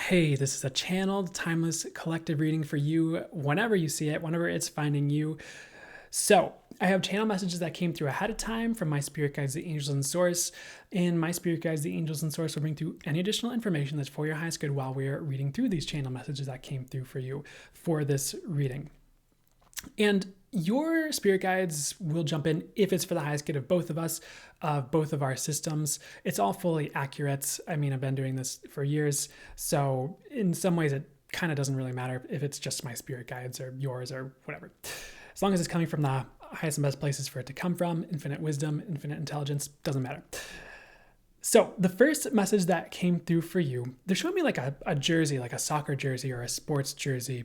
Hey, this is a channeled, timeless, collective reading for you whenever you see it, whenever it's finding you. So, I have channel messages that came through ahead of time from my spirit guides, the angels and source. And my spirit guides, the angels and source, will bring through any additional information that's for your highest good while we're reading through these channel messages that came through for you for this reading. And your spirit guides will jump in if it's for the highest good of both of us, of both of our systems. It's all fully accurate. I mean, I've been doing this for years, so in some ways it kind of doesn't really matter if it's just my spirit guides or yours or whatever. As long as it's coming from the highest and best places for it to come from, infinite wisdom, infinite intelligence, doesn't matter. So the first message that came through for you, they're showing me like a jersey, like a soccer jersey or a sports jersey.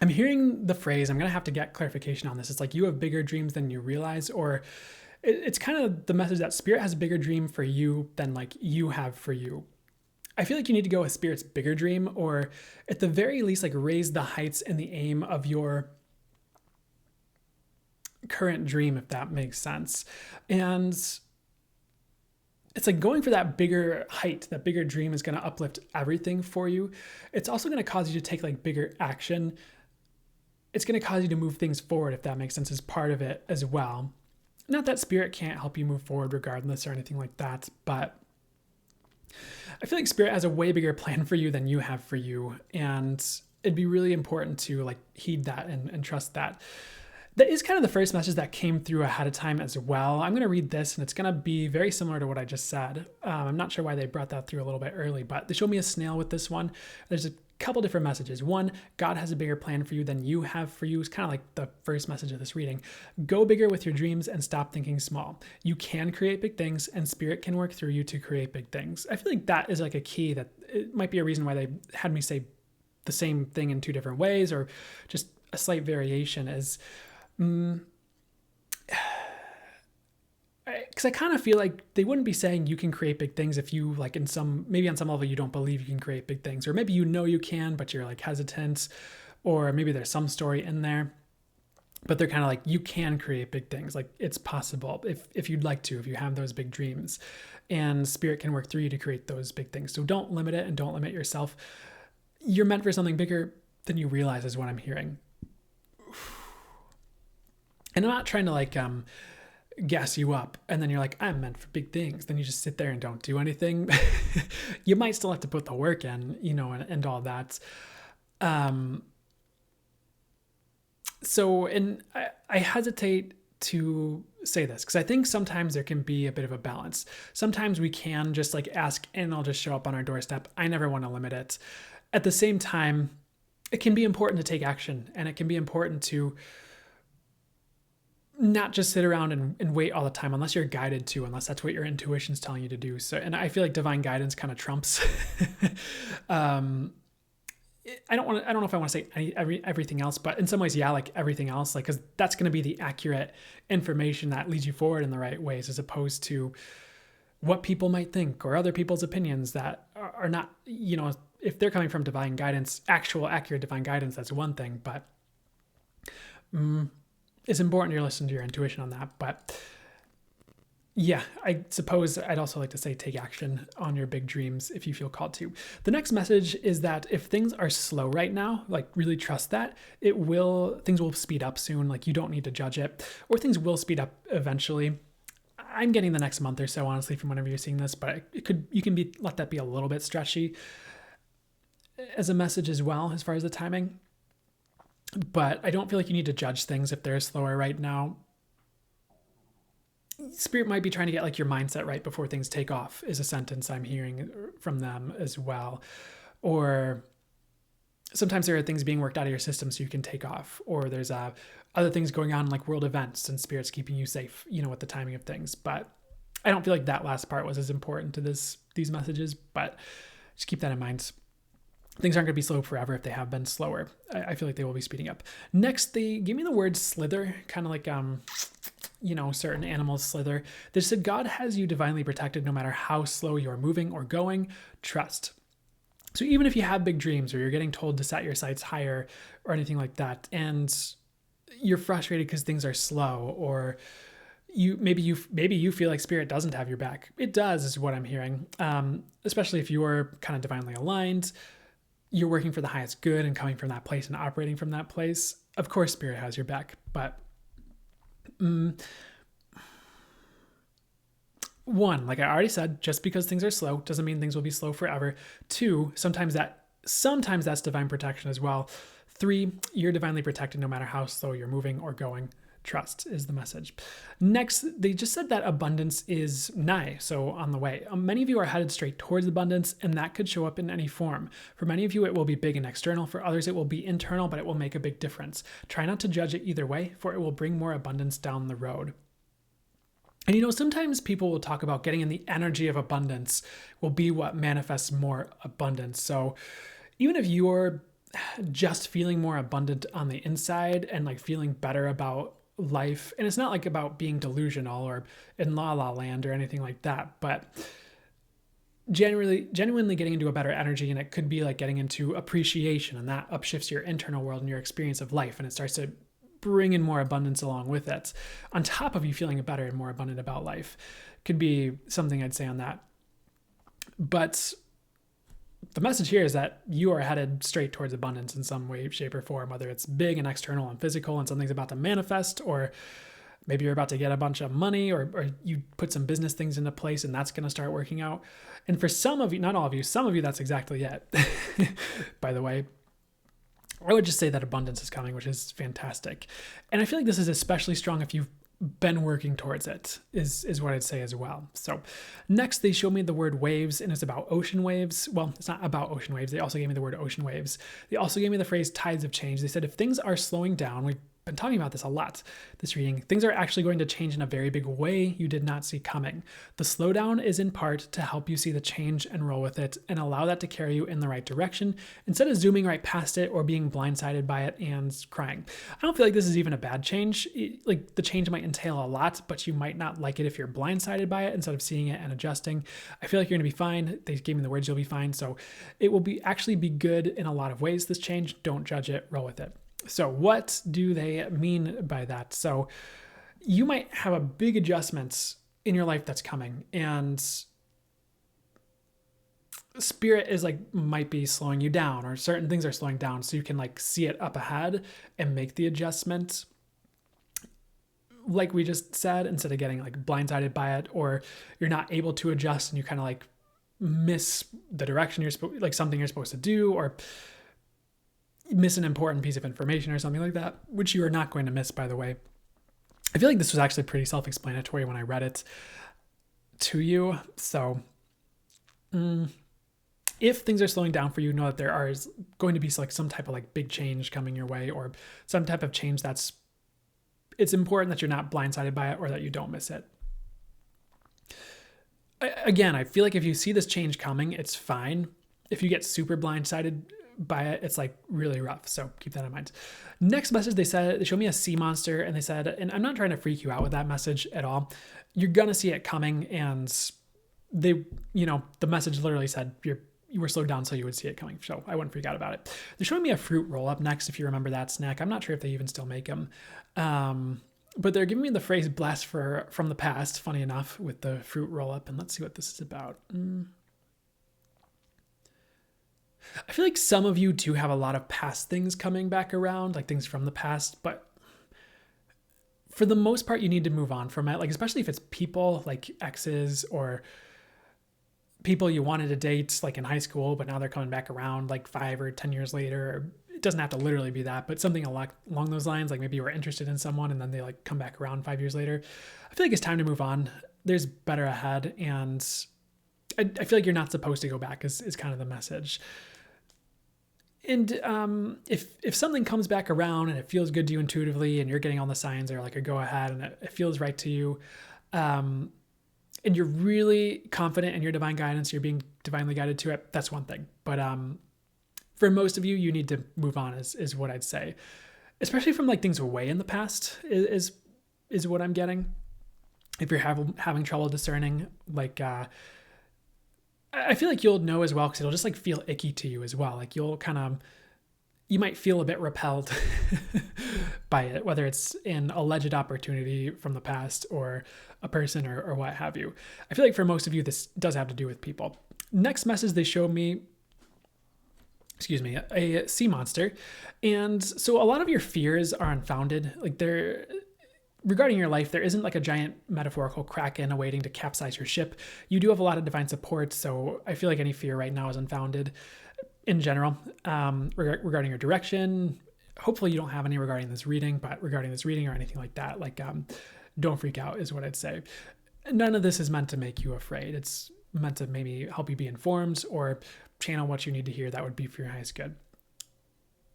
I'm hearing the phrase, I'm going to have to get clarification on this. It's like you have bigger dreams than you realize, or it's kind of the message that spirit has a bigger dream for you than like you have for you. I feel like you need to go with spirit's bigger dream, or at the very least, like raise the heights and the aim of your current dream, if that makes sense. And it's like going for that bigger height, that bigger dream is going to uplift everything for you. It's also going to cause you to take like bigger action. It's going to cause you to move things forward, if that makes sense, as part of it as well. Not that spirit can't help you move forward regardless or anything like that, but I feel like spirit has a way bigger plan for you than you have for you. And it'd be really important to like heed that and trust that. That is kind of the first message that came through ahead of time as well. I'm going to read this and it's going to be very similar to what I just said. I'm not sure why they brought that through a little bit early, but they showed me a snail with this one. There's a couple different messages. One, God has a bigger plan for you than you have for you. It's kind of like the first message of this reading. Go bigger with your dreams and stop thinking small. You can create big things and spirit can work through you to create big things. I feel like that is like a key, that it might be a reason why they had me say the same thing in two different ways, or just a slight variation is, because I kind of feel like they wouldn't be saying you can create big things if you like maybe on some level you don't believe you can create big things, or maybe you know you can but you're like hesitant, or maybe there's some story in there, but they're kind of like, you can create big things, like it's possible if you'd like to, if you have those big dreams, and spirit can work through you to create those big things. So don't limit it and don't limit yourself. You're meant for something bigger than you realize is what I'm hearing. And I'm not trying to like gas you up and then you're like, I'm meant for big things. Then you just sit there and don't do anything. You might still have to put the work in, and all that. And I hesitate to say this because I think sometimes there can be a bit of a balance. Sometimes we can just like ask and I'll just show up on our doorstep. I never want to limit it. At the same time, it can be important to take action, and it can be important to not just sit around and wait all the time unless you're guided to, unless that's what your intuition's telling you to do. So, and I feel like divine guidance kind of trumps. I don't know if I want to say everything else, but in some ways, yeah, like everything else, like, cause that's going to be the accurate information that leads you forward in the right ways, as opposed to what people might think or other people's opinions that are not, if they're coming from divine guidance, actual accurate divine guidance, that's one thing, but, it's important to listen to your intuition on that. But yeah, I suppose I'd also like to say take action on your big dreams if you feel called to. The next message is that if things are slow right now, like really trust that things will speed up soon. Like you don't need to judge it, or things will speed up eventually. I'm getting the next month or so, honestly, from whenever you're seeing this, but you can let that be a little bit stretchy as a message as well, as far as the timing. But I don't feel like you need to judge things if they're slower right now. Spirit might be trying to get like your mindset right before things take off, is a sentence I'm hearing from them as well. Or sometimes there are things being worked out of your system so you can take off. Or there's other things going on like world events and spirit's keeping you safe, with the timing of things. But I don't feel like that last part was as important to these messages, but just keep that in mind. Things aren't going to be slow forever if they have been slower. I feel like they will be speeding up. Next, they give me the word slither, kind of like, certain animals slither. They said, God has you divinely protected no matter how slow you're moving or going. Trust. So even if you have big dreams or you're getting told to set your sights higher or anything like that, and you're frustrated because things are slow, or maybe you feel like spirit doesn't have your back. It does, is what I'm hearing. Especially if you're kind of divinely aligned, you're working for the highest good and coming from that place and operating from that place. Of course, spirit has your back, but one, like I already said, just because things are slow doesn't mean things will be slow forever. Two, sometimes that's divine protection as well. Three, you're divinely protected no matter how slow you're moving or going. Trust is the message. Next, they just said that abundance is nigh, so on the way. Many of you are headed straight towards abundance, and that could show up in any form. For many of you, it will be big and external. For others, it will be internal, but it will make a big difference. Try not to judge it either way, for it will bring more abundance down the road. And sometimes people will talk about getting in the energy of abundance will be what manifests more abundance. So even if you're just feeling more abundant on the inside and like feeling better about life, and it's not like about being delusional or in la la land or anything like that, but genuinely getting into a better energy, and it could be like getting into appreciation, and that upshifts your internal world and your experience of life, and it starts to bring in more abundance along with it, on top of you feeling better and more abundant about life. Could be something I'd say on that. But the message here is that you are headed straight towards abundance in some way, shape, or form, whether it's big and external and physical and something's about to manifest, or maybe you're about to get a bunch of money, or you put some business things into place and that's going to start working out. And for some of you, not all of you, some of you, that's exactly it. By the way, I would just say that abundance is coming, which is fantastic. And I feel like this is especially strong if you've been working towards it, is what I'd say as well. So next, they showed me the word waves, and it's about ocean waves. Well, it's not about ocean waves. They also gave me the word ocean waves. They also gave me the phrase tides of change. They said if things are slowing down, we've been talking about this a lot this reading, things are actually going to change in a very big way you did not see coming. The slowdown is in part to help you see the change and roll with it and allow that to carry you in the right direction instead of zooming right past it or being blindsided by it and crying. I don't feel like this is even a bad change. Like the change might entail a lot, but you might not like it if you're blindsided by it instead of seeing it and adjusting. I feel like you're going to be fine. They gave me the words, you'll be fine. So it will actually be good in a lot of ways, this change. Don't judge it, roll with it. So what do they mean by that? So you might have a big adjustment in your life that's coming, and spirit is might be slowing you down, or certain things are slowing down, so you can see it up ahead and make the adjustment like we just said, instead of getting blindsided by it, or you're not able to adjust and you kind of miss the direction you're supposed, something you're supposed to do, or miss an important piece of information or something like that, which you are not going to miss, by the way. I feel like this was actually pretty self-explanatory when I read it to you. So if things are slowing down for you, know that there is going to be some type of big change coming your way, or some type of change it's important that you're not blindsided by it or that you don't miss it. Again, I feel like if you see this change coming, it's fine. If you get super blindsided by it, it's really rough. So keep that in mind. Next message, they showed me a sea monster, and they said, and I'm not trying to freak you out with that message at all. You're going to see it coming, and the message literally said you were slowed down so you would see it coming. So I wouldn't freak out about it. They're showing me a fruit roll up next, if you remember that snack. I'm not sure if they even still make them. But they're giving me the phrase blessed from the past, funny enough, with the fruit roll up. And let's see what this is about. I feel like some of you do have a lot of past things coming back around, things from the past, but for the most part, you need to move on from it. Especially if it's people like exes or people you wanted to date in high school, but now they're coming back around 5 or 10 years later. It doesn't have to literally be that, but something along those lines. Maybe you were interested in someone and then they come back around 5 years later. I feel like it's time to move on. There's better ahead, and I feel like you're not supposed to go back is kind of the message. And if something comes back around and it feels good to you intuitively, and you're getting all the signs or a go ahead, and it feels right to you, and you're really confident in your divine guidance, you're being divinely guided to it, that's one thing. But for most of you, you need to move on is what I'd say, especially from things way in the past is what I'm getting. If you're having trouble discerning, I feel like you'll know as well, because it'll just feel icky to you as well. You might feel a bit repelled by it, whether it's an alleged opportunity from the past or a person or what have you. I feel like for most of you, this does have to do with people. Next message they showed me, a sea monster. And so a lot of your fears are unfounded. Like regarding your life, there isn't like a giant metaphorical kraken awaiting to capsize your ship. You do have a lot of divine support. So I feel like any fear right now is unfounded in general. Regarding your direction, hopefully you don't have any regarding this reading, but regarding this reading or anything like that, don't freak out is what I'd say. None of this is meant to make you afraid. It's meant to maybe help you be informed or channel what you need to hear that would be for your highest good.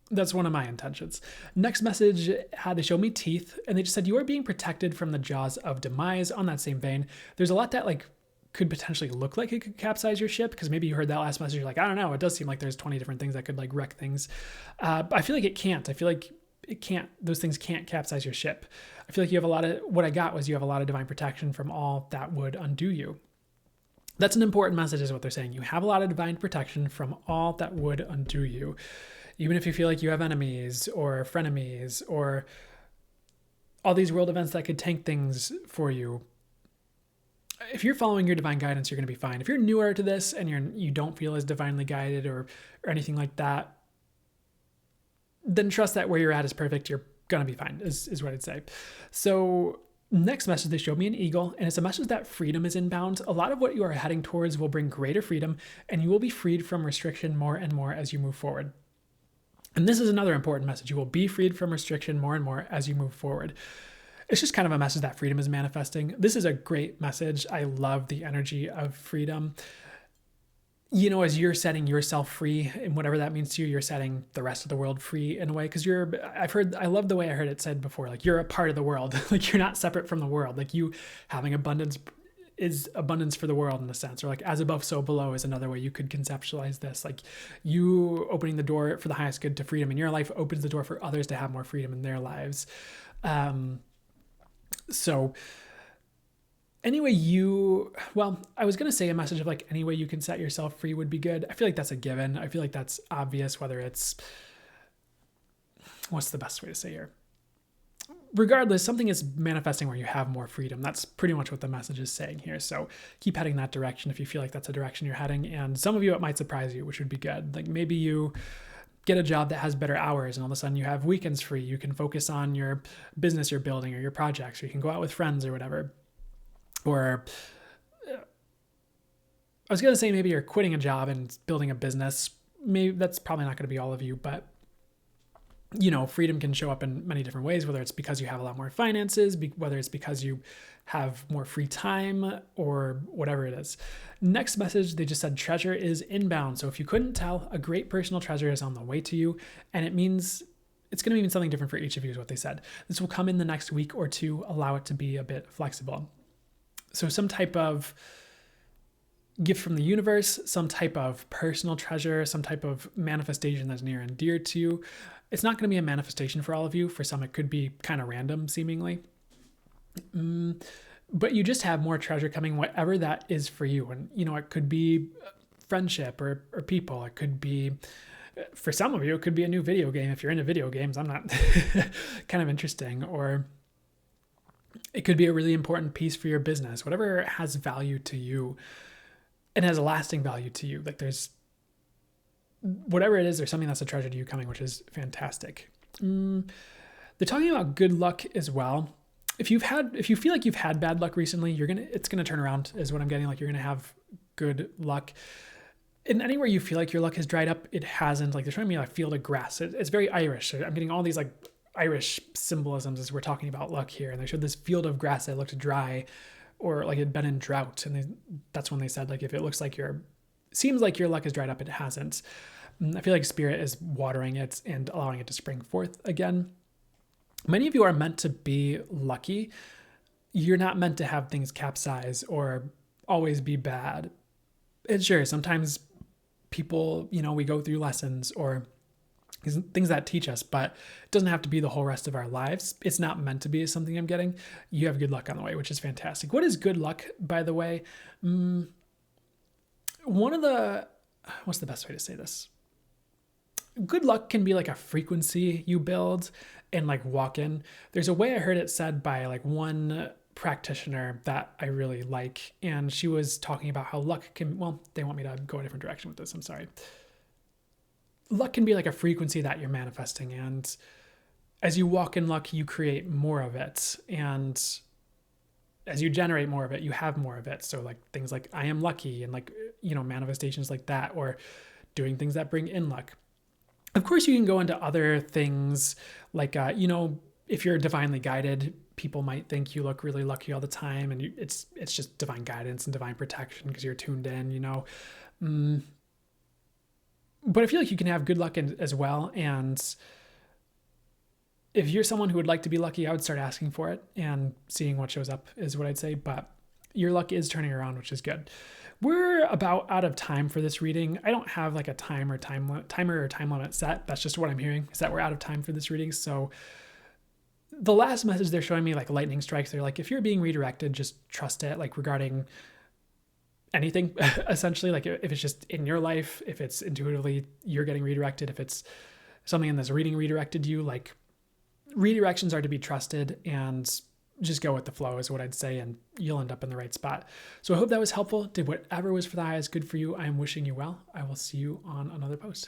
That's one of my intentions. Next message had they show me teeth, and they just said, you are being protected from the jaws of demise. On that same vein, there's a lot that could potentially look like it could capsize your ship, because maybe you heard that last message, you're like, I don't know, it does seem like there's 20 different things that could wreck things. I feel like it can't. I feel like it can't. Those things can't capsize your ship. I feel like you have what I got was you have a lot of divine protection from all that would undo you. That's an important message is what they're saying. You have a lot of divine protection from all that would undo you. Even if you feel like you have enemies or frenemies or all these world events that could tank things for you, if you're following your divine guidance, you're going to be fine. If you're newer to this and you don't feel as divinely guided or anything like that, then trust that where you're at is perfect. You're going to be fine is what I'd say. So next message, they showed me an eagle, and it's a message that freedom is inbound. A lot of what you are heading towards will bring greater freedom, and you will be freed from restriction more and more as you move forward. And this is another important message. You will be freed from restriction more and more as you move forward. It's just kind of a message that freedom is manifesting. This is a great message. I love the energy of freedom. You know, as you're setting yourself free and whatever that means to you, you're setting the rest of the world free in a way. Because I love the way I heard it said before, you're a part of the world. You're not separate from the world. You having abundance is abundance for the world in a sense, or as above, so below is another way you could conceptualize this. You opening the door for the highest good to freedom in your life opens the door for others to have more freedom in their lives. So any way I was going to say a message of any way you can set yourself free would be good. I feel like that's a given. I feel like that's obvious, whether it's, what's the best way to say here? Regardless, something is manifesting where you have more freedom. That's pretty much what the message is saying here. So keep heading that direction if you feel like that's a direction you're heading. And some of you, it might surprise you, which would be good. Maybe you get a job that has better hours and all of a sudden you have weekends free. You can focus on your business you're building or your projects, or you can go out with friends or whatever. Or I was going to say maybe you're quitting a job and building a business. Maybe that's probably not going to be all of you, but freedom can show up in many different ways, whether it's because you have a lot more finances, whether it's because you have more free time, or whatever it is. Next message, they just said treasure is inbound. So if you couldn't tell, a great personal treasure is on the way to you, and it means it's going to mean something different for each of you is what they said. This will come in the next week or two. Allow it to be a bit flexible. So some type of gift from the universe, some type of personal treasure, some type of manifestation that's near and dear to you. It's not going to be a manifestation for all of you. For some, it could be kind of random seemingly. But you just have more treasure coming, whatever that is for you. And, it could be friendship or people. It could be, for some of you, it could be a new video game. If you're into video games, I'm not kind of interesting. Or it could be a really important piece for your business, whatever has value to you and has a lasting value to you. there's whatever it is, there's something that's a treasure to you coming, which is fantastic. They're talking about good luck as well. If you feel like you've had bad luck recently, it's gonna turn around is what I'm getting. You're gonna have good luck. And anywhere you feel like your luck has dried up, it hasn't. They're showing me a field of grass. It's very Irish. I'm getting all these Irish symbolisms as we're talking about luck here. And they showed this field of grass that looked dry, or it had been in drought. And that's when they said if it looks like seems like your luck has dried up, it hasn't. I feel like spirit is watering it and allowing it to spring forth again. Many of you are meant to be lucky. You're not meant to have things capsize or always be bad. And sure, sometimes people, we go through lessons or things that teach us, but it doesn't have to be the whole rest of our lives. It's not meant to be is something I'm getting. You have good luck on the way, which is fantastic. What is good luck, by the way? What's the best way to say this? good luck can be like a frequency you build and like walk in. There's a way I heard it said by like one practitioner that I really like, and she was talking about how luck can, well, they want me to go a different direction with this. I'm sorry. Luck can be like a frequency that you're manifesting, and as you walk in luck, you create more of it. And as you generate more of it, you have more of it. So like things like I am lucky and like, manifestations like that, or doing things that bring in luck. Of course, you can go into other things like, if you're divinely guided, people might think you look really lucky all the time, and it's just divine guidance and divine protection because you're tuned in. But I feel like you can have good luck as well. And if you're someone who would like to be lucky, I would start asking for it and seeing what shows up is what I'd say. But your luck is turning around, which is good. We're about out of time for this reading. I don't have like a timer or time limit set. That's just what I'm hearing, is that we're out of time for this reading. So the last message they're showing me, like lightning strikes, they're like, if you're being redirected, just trust it, like regarding anything, essentially. Like if it's just in your life, if it's intuitively you're getting redirected, if it's something in this reading redirected you, like redirections are to be trusted, and just go with the flow is what I'd say, and you'll end up in the right spot. So I hope that was helpful. Did whatever was for the highest good for you. I am wishing you well. I will see you on another post.